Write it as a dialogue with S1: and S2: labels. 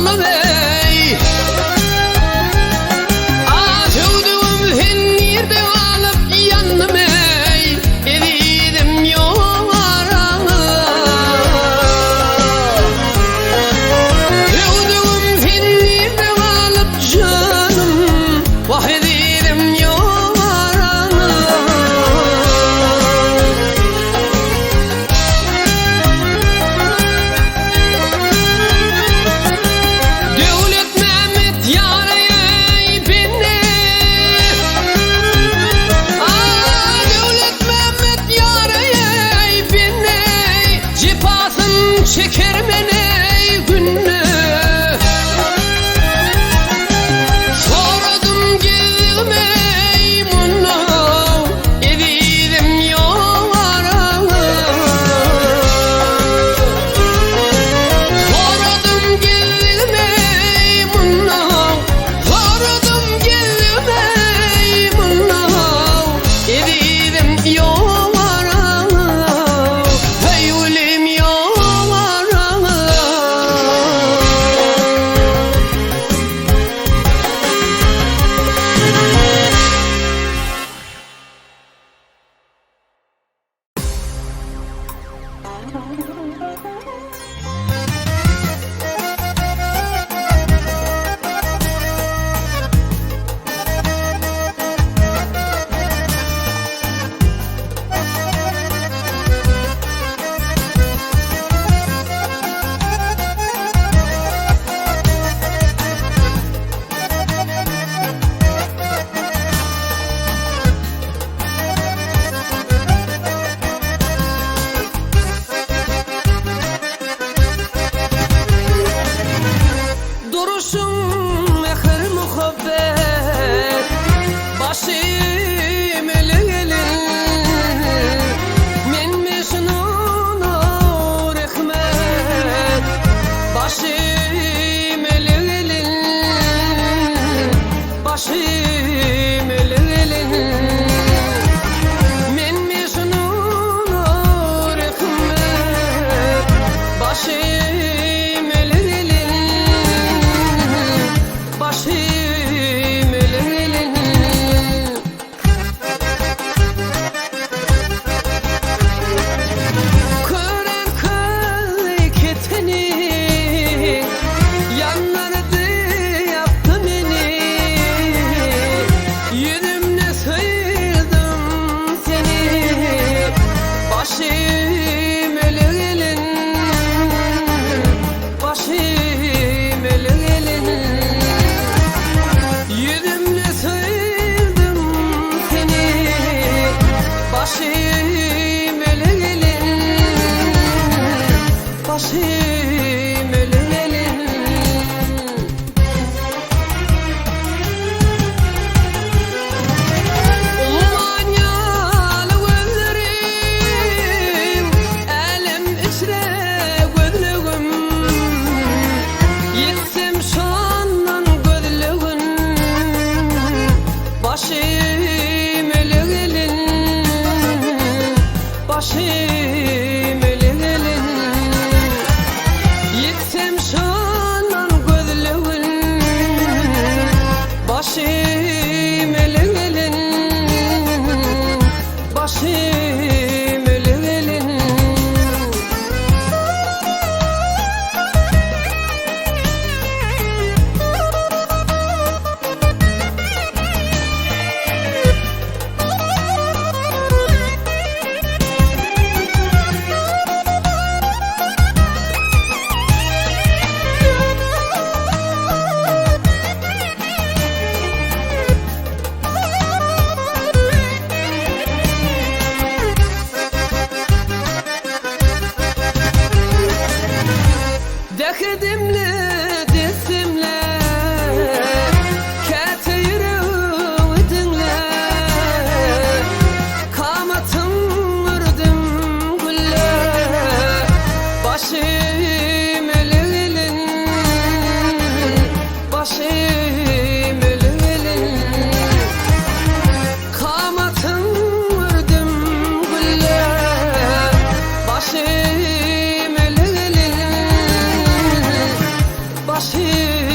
S1: canım ey. Tövdüğüm hennirde alıp yanım ey. Evidim yoğaranı. Tövdüğüm hennirde alıp canım. Vah evidim yoğaranı. Devlet Mehmet yarayı beni. Devlet Mehmet yarayı beni. Cipasın çeker beni günü. Sordum gelmey bunu. Evidim yoğaranı. Sordum gelmey bunu. Sordum gelmey bunu. Evidim yoğaranı. Hey ulim yoğaranı. Duruşum mehir muhabbet. Başım elin. Men mecnun rahmet. Başım elin. Başım elin. Men mecnun rahmet. Başım elin. Başım elin. Kören hareketini yanlardı yaptı beni. Yüzümle saydım seni. Başım elin. Başım elin. Yüzümle saydım seni. Başım elin. Başım elin. Umanyalı gözlerim, elim içre gözlüğüm. Yetsem şandan gözlüğün. Başım elin. Başım elin. Yetsem şandan gözlüğün. Başım elin. Başım elin. مليم